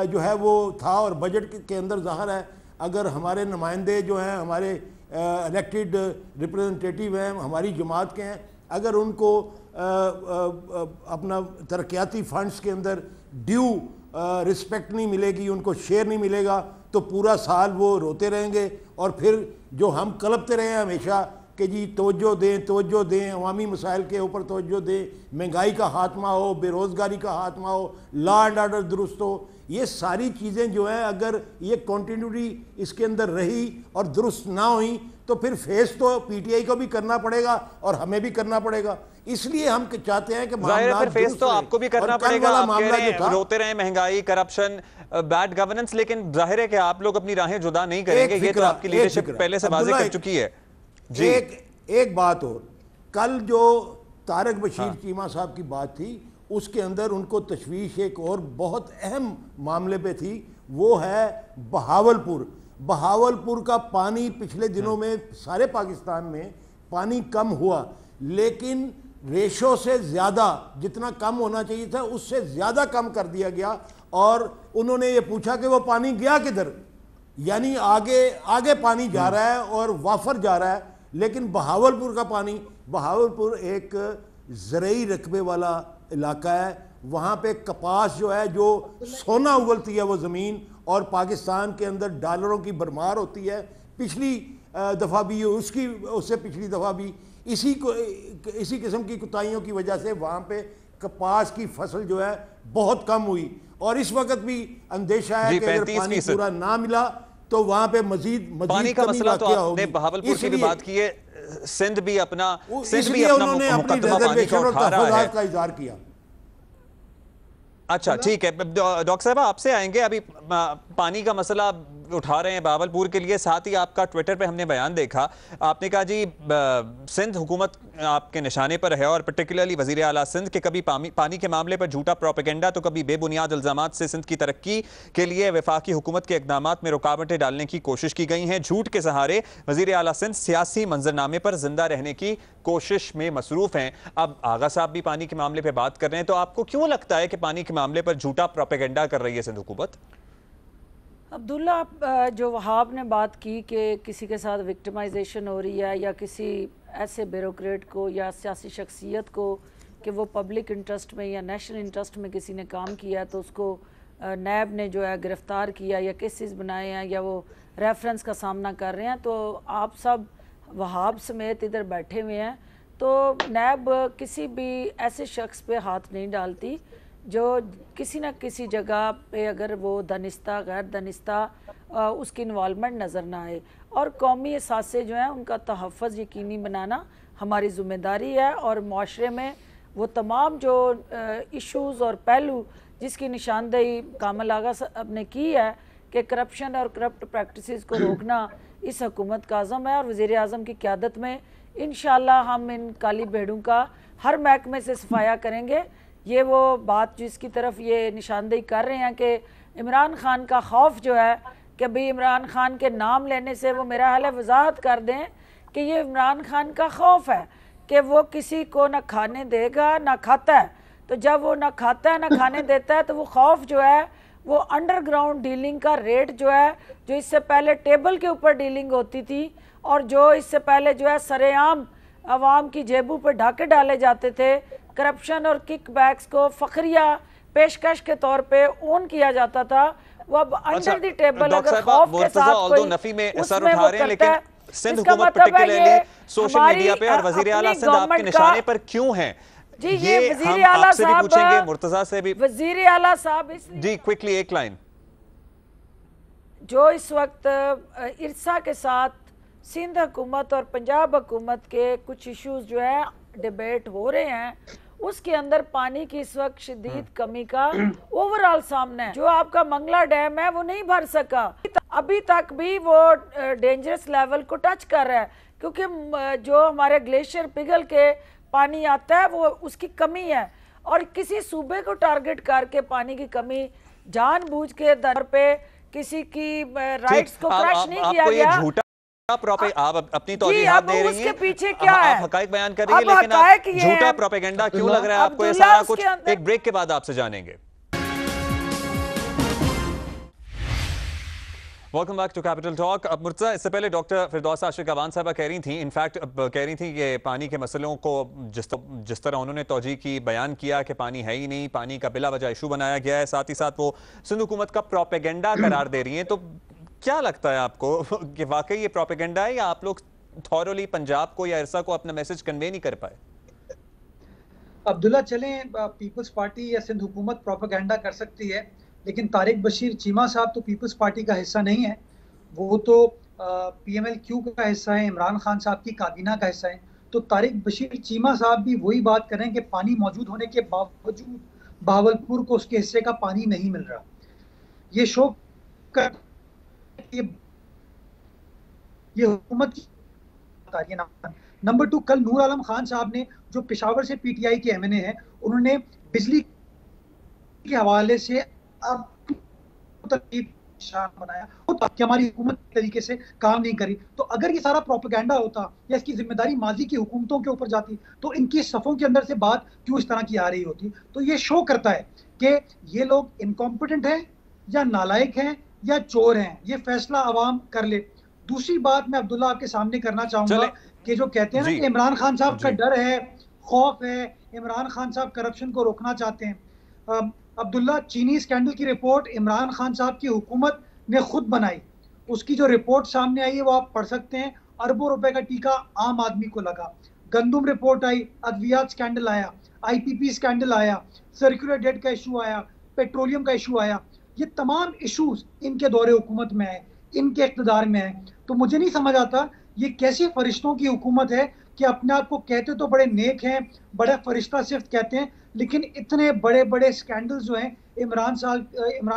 जो है वो था और बजट के अंदर ज़ाहिर है अगर हमारे नुमाइंदे जो हैं, हमारे इलेक्टेड रिप्रेजेंटेटिव हैं, हमारी जमात के हैं, अगर उनको अपना तरक्याती फंड्स के अंदर ड्यू रिस्पेक्ट नहीं मिलेगी, उनको शेयर नहीं मिलेगा, तो पूरा साल वो रोते रहेंगे। और फिर जो हम कलपते रहे हैं हमेशा कि जी तवज्जो दें, अवामी मसाइल के ऊपर तवज्जो दें, महंगाई का खात्मा हो, बेरोज़गारी का खात्मा हो, लॉ एंड ऑर्डर दुरुस्त हो, ये सारी चीज़ें जो हैं अगर ये कंटिन्यूटी इसके अंदर रही और दुरुस्त ना हुई तो फिर फेस तो पीटीआई को भी करना पड़ेगा और हमें भी करना पड़ेगा। इसलिए हम चाहते हैं कि फिर फेस तो आपको भी करना पड़ेगा। आप रोते रहे महंगाई, करप्शन, बैड गवर्नेंस, लेकिन जाहिर है कि आप लोग अपनी राहें जुदा नहीं करेंगे। ये तो आपकी लीडरशिप पहले से वाज़ेह कर चुकी है जी। एक बात और, कल जो तारक बशीर चीमा साहब की बात थी उसके अंदर उनको तशवीश एक और बहुत अहम मामले पे थी, वो है बहावलपुर का पानी। पिछले दिनों में सारे पाकिस्तान में पानी कम हुआ, लेकिन रेशो से ज़्यादा जितना कम होना चाहिए था उससे ज़्यादा कम कर दिया गया। और उन्होंने ये पूछा कि वो पानी गया किधर, यानी आगे पानी जा रहा है और वाफर जा रहा है, लेकिन बहावलपुर का पानी, बहावलपुर एक ज़रई रकबे वाला इलाका है, वहाँ पे कपास जो है जो सोना उगलती है वो ज़मीन, और पाकिस्तान के अंदर डॉलरों की भरमार होती है। पिछली दफ़ा भी उससे पिछली दफ़ा भी इसी किस्म की कुताहियों की वजह से वहाँ पे कपास की फसल जो है बहुत कम हुई। और इस वक्त भी अंदेशा है कि अगर पानी पूरा ना मिला तो वहाँ पे मजीद पानी का मसला तो आपने बहावलपुर की भी बात की है, सिंध भी अपना उन्होंने अपनी रिजर्वेशन और तहफ़्फ़ुज़ात का इज़हार किया। अच्छा ठीक है, डॉक्टर साहब आपसे आएंगे। अभी पानी का मसला उठा रहे हैं बहावलपुर के लिए, साथ ही आपका ट्विटर पे हमने बयान देखा, आपने कहा जी सिंध हुकूमत आपके निशाने पर है और पर्टिकुलरली वज़ीर आला सिंध के कभी पानी के मामले पर झूठा प्रोपेगेंडा तो कभी बेबुनियाद इल्ज़ामात से सिंध की तरक्की के लिए वफाकी हुकूमत के इक़दामात में रुकावटें डालने की कोशिश की गई हैं। झूठ के सहारे वज़ीर आला सिंध सियासी मंजरनामे पर जिंदा रहने की कोशिश में मसरूफ़ हैं। अब आगा साहब भी पानी के मामले पर बात कर रहे हैं, तो आपको क्यों लगता है कि पानी के मामले पर झूठा प्रोपेगेंडा कर रही है सिंध हुकूमत? अब्दुल्ला, जो वहाब ने बात की कि किसी के साथ विक्टिमाइजेशन हो रही है या किसी ऐसे ब्यूरोक्रेट को या सियासी शख्सियत को कि वो पब्लिक इंटरेस्ट में या नेशनल इंटरेस्ट में किसी ने काम किया है तो उसको नैब ने जो है गिरफ़्तार किया या केसेस बनाए हैं या वो रेफरेंस का सामना कर रहे हैं, तो आप सब वहाब समेत इधर बैठे हुए हैं, तो नैब किसी भी ऐसे शख्स पे हाथ नहीं डालती जो किसी न किसी जगह पे अगर वो दानिस्ता गैर दानिस्ता उसकी इन्वॉल्वमेंट नज़र ना आए। और कौमी असासे जो हैं उनका तहफ़्फ़ुज़ यकीनी बनाना हमारी ज़िम्मेदारी है, और माशरे में वो तमाम जो इश्यूज़ और पहलू जिसकी निशानदेही कामल आगा साहब ने की है कि करप्शन और करप्ट प्रैक्टिसेस को रोकना इस हुकूमत का आज़म है, और वज़ीर आज़म की क़यादत में इंशाअल्लाह हम इन काली भेड़ों का हर महकमे से सफाया करेंगे। ये वो बात जिसकी तरफ ये निशानदेही कर रहे हैं कि इमरान खान का खौफ जो है कि भाई इमरान खान के नाम लेने से वो मेरा हाल वजाहत कर दें कि ये इमरान खान का खौफ है कि वो किसी को ना खाने देगा ना खाता है, तो जब वो ना खाता है ना खाने देता है तो वो खौफ जो है वो अंडरग्राउंड डीलिंग का रेट जो है, जो इससे पहले टेबल के ऊपर डीलिंग होती थी और जो इससे पहले जो है सरेआम आवाम की जेबों पर ढाके डाले जाते थे, करप्शन और किकबैक्स को फखरिया पेशकश के तौर पे ओन किया जाता था, वो अब अंडर द टेबल अगर खौफ के साथ कोई नफी में असर उसमें उठा वो रहे हैं, करता है, लेकिन सिंध इसका हुकूमत मतलब है पर्टिकुलरली ये सोशल हमारी मीडिया पे और वजीर आला अपनी सिंध आपके गवर्नमेंट निशाने का पर क्यों हैं? जी ये वजीर हम आला आपसे भी पूछेंगे, साहब, मुर्तजा से भी। वजीर आला साहब इसलिए जी क्विकली एक लाइन। जो इस वक्त इरसा के साथ सिंध हुकूमत और पंजाब हुकूमत के कुछ इश्यूज जो है डिबेट हो रहे हैं, उसके अंदर पानी की इस वक्त शदीद कमी का ओवरऑल सामने है। जो आपका मंगला डैम है वो नहीं भर सका, अभी तक भी वो डेंजरस लेवल को टच कर रहा है, क्योंकि जो हमारे ग्लेशियर पिघल के पानी आता है वो उसकी कमी है, और किसी सूबे को टारगेट करके पानी की कमी जानबूझ के दर पे किसी की राइट्स को क्रश नहीं किया गया। आप अपनी तौजीहात दे रही हैं, पीछे क्या है, आप हकाइक बयान कर रही हैं, लेकिन आप झूठा प्रोपेगेंडा क्यों लग रहा है आपको? ये सारा कुछ एक ब्रेक के बाद आपसे जानेंगे। Welcome back to Capital Talk. अब मुर्तजा, इससे पहले डॉक्टर फिरदौस आशिक अवान साहबा कह रही थी, इनफैक्ट कह रही थी कि पानी के मसलों को जिस तरह उन्होंने तौजीह की, बयान किया कि पानी है ही नहीं, पानी का बिला वजह इशू बनाया गया है, साथ ही साथ वो सिंध हुकूमत का प्रोपेगेंडा करार दे रही हैं। तो क्या लगता है आपको कि वाकई ये प्रोपेगेंडा है या आप लोग थॉरली पंजाब को या इरसा को अपना मैसेज कन्वे नहीं कर पाए? अब्दुल्ला, चलें पीपल्स पार्टी या सिंध हुकूमत प्रोपेगेंडा कर सकती है, लेकिन तारिक बशीर चीमा साहब तो पीपल्स पार्टी का हिस्सा नहीं है, वो तो PMLQ का हिस्सा है, इमरान खान साहब की काबीना का हिस्सा है। तो तारिक बशीर चीमा साहब भी वही बात करें कि पानी मौजूद होने के बावजूद भावलपुर को उसके हिस्से का पानी नहीं मिल रहा। ये शो कर ये हुकूमत की। नंबर 2, कल नूर आलम खान साहब ने, जो पेशावर से PTI के MNA हैं, उन्होंने बिजली के हवाले से अब बनाया कि हमारी हुकूमत तरीके से काम नहीं करी। तो अगर ये सारा प्रोपेगेंडा होता या इसकी जिम्मेदारी माजी की हुकूमतों के ऊपर जाती तो इनकी सफ़ों के अंदर से बात क्यों इस तरह की आ रही होती? तो ये शो करता है कि ये लोग इनकॉम्पिटेंट हैं या नालायक हैं या चोर हैं, ये फैसला अवाम कर ले। दूसरी बात मैं अब्दुल्ला आपके सामने करना चाहूंगा कि जो कहते हैं ना कि इमरान खान साहब का डर है, खौफ है, इमरान खान साहब करप्शन को रोकना चाहते हैं। अब्दुल्ला, चीनी स्कैंडल की रिपोर्ट इमरान खान साहब की हुकूमत ने खुद बनाई, उसकी जो रिपोर्ट सामने आई है वो आप पढ़ सकते हैं। अरबों रुपए का टीका आम आदमी को लगा। गंदुम रिपोर्ट आई, अद्वियात स्कैंडल आया, IPP स्कैंडल आया, सर्कुलर डेट का इशू आया, पेट्रोलियम का इशू आया। ये तमाम इशूज इनके दौरे हुकूमत में है, इनके इख्तिदार में है। तो मुझे नहीं समझ आता ये कैसी फरिश्तों की हुकूमत है कि अपने आप को कहते तो बड़े नेक हैं, बड़े फरिश्ता सिफ्त कहते हैं, लेकिन इतने बड़े बड़े स्कैंडल्स जो हैं इमरान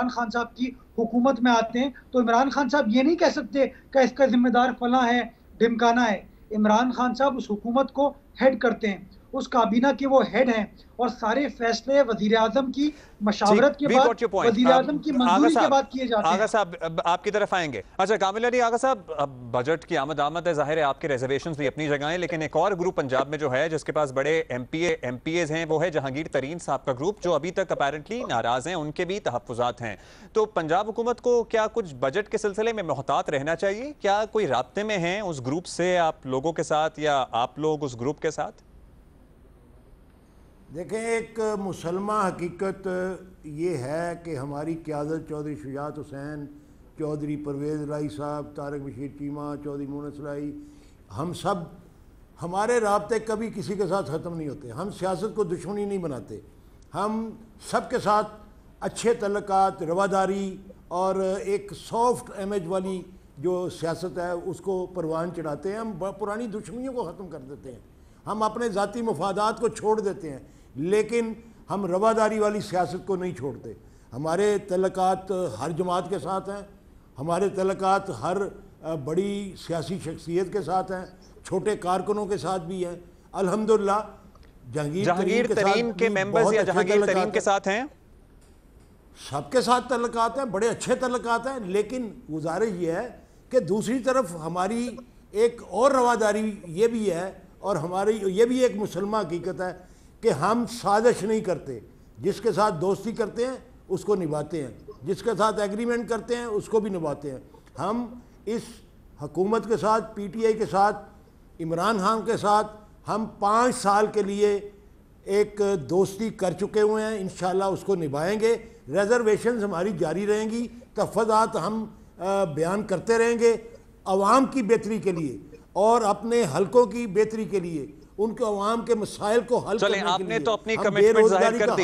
खान साहब की हुकूमत में आते हैं। तो इमरान खान साहब ये नहीं कह सकते कि इसका जिम्मेदार फलां है, ढिमकाना है। इमरान खान साहब उस हुकूमत को हेड करते हैं उस काबीना के वो हेड हैं और सारे फैसले वजीर आजम की मशावरत के बाद, वजीर आजम की मंजूरी के बाद किए जाते हैं। आगा साहब आपकी तरफ आएंगे। अच्छा कामिल अली आगा साहब, अब बजट की आमद है, जाहिर है आपके रिजर्वेशंस भी अपनी जगह हैं, लेकिन एक और ग्रुप पंजाब में जो है जिसके पास बड़े एमपीएज हैं वो है जहांगीर तरीन साहब का ग्रुप, जो अभी तक अपैरेंटली नाराज हैं, उनके भी तहफ्फुज़ात हैं। तो पंजाब हुकूमत को क्या कुछ बजट के सिलसिले में मोहतात रहना चाहिए? क्या कोई राब्ते में हैं उस ग्रुप से आप लोगों के साथ, या आप लोग उस ग्रुप के साथ? देखें, एक मुसलमान हकीकत ये है कि हमारी क़यादत चौधरी शुजात हुसैन, चौधरी परवेज़ लाई साहब, तारिक बशीर चीमा, चौधरी मुनस लाई, हम सब, हमारे राब्ते कभी किसी के साथ ख़त्म नहीं होते। हम सियासत को दुश्मनी नहीं बनाते, हम सब के साथ अच्छे तल्लुकात, रवादारी और एक सॉफ्ट इमेज वाली जो सियासत है उसको परवान चढ़ाते हैं। हम पुरानी दुश्मनियों को ख़त्म कर देते हैं, हम अपने ज़ाती मफादात को छोड़ देते हैं, लेकिन हम रवादारी वाली सियासत को नहीं छोड़ते। हमारे तल्लुकात हर जमात के साथ हैं, हमारे तल्लुकात हर बड़ी सियासी शख्सियत के साथ हैं, छोटे कारकुनों के साथ भी हैं। अल्हम्दुलिल्लाह जहांगीर तरीन के मेंबर्स या जहांगीर तरीन के साथ हैं, सबके साथ तल्लुकात हैं, बड़े अच्छे तल्लुकात हैं। लेकिन गुजारिश ये है कि दूसरी तरफ हमारी एक और रवादारी ये भी है, और हमारी ये भी एक मुसलमान हकीकत है कि हम साजिश नहीं करते। जिसके साथ दोस्ती करते हैं उसको निभाते हैं, जिसके साथ एग्रीमेंट करते हैं उसको भी निभाते हैं। हम इस हुकूमत के साथ, पीटीआई के साथ, इमरान खान के साथ हम 5 साल के लिए एक दोस्ती कर चुके हुए हैं, इंशाल्लाह उसको निभाएंगे। रिजर्वेशंस हमारी जारी रहेंगी, तहफ़्फ़ुज़ात हम बयान करते रहेंगे अवाम की बेहतरी के लिए और अपने हलकों की बेहतरी के लिए, उनके अवाम के मसाइल को हल करने के लिए। आपने तो अपनी कमिटमेंट जाहिर कर दी।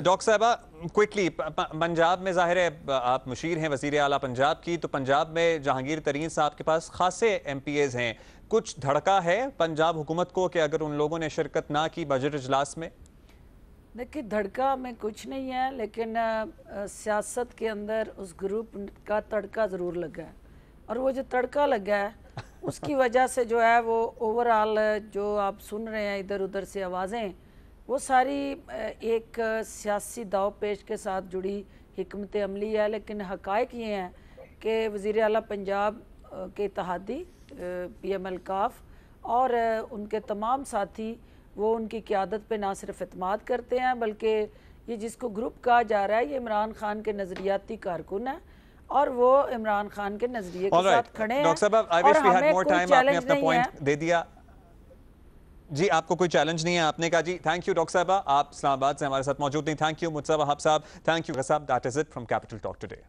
डॉक्टर साहबा क्विकली, पंजाब में जाहिर है आप मुशीर हैं वज़ीर आला पंजाब की, तो पंजाब में जहांगीर तरीन साहब के पास खासे एमपीएज हैं। कुछ धड़का है पंजाब हुकूमत को कि अगर उन लोगों ने शिरकत ना की बजट इजलास में? देखिए, धड़का में कुछ नहीं है, लेकिन सियासत के अंदर उस ग्रुप का तड़का ज़रूर लगा है, और वो जो तड़का लगा है उसकी वजह से जो है वो ओवरऑल जो आप सुन रहे हैं इधर उधर से आवाज़ें, वो सारी एक सियासी दाव पेश के साथ जुड़ी हिकमत अमली है। लेकिन हक़ाइक़ ये हैं कि वज़ीर आला पंजाब के इत्तेहादी PML काफ और उनके तमाम साथी वो उनकी क़यादत पे ना सिर्फ एतमाद करते हैं, बल्कि ये जिसको ग्रुप कहा जा रहा है ये इमरान खान के नज़रियाती कारकुन है, और वो इमरान खान के नजरिए के साथ खड़े हैं। और हमें कोई चैलेंज अपना पॉइंट दे दिया जी, आपको कोई चैलेंज नहीं है, आपने कहा जी। थैंक यू डॉक्टर साहबा, आप इस्लामाबाद से हमारे साथ मौजूद नहीं। थैंक यू मुत्सब वहाब साहब, थैंक यू साहब। That is it from capital talk today.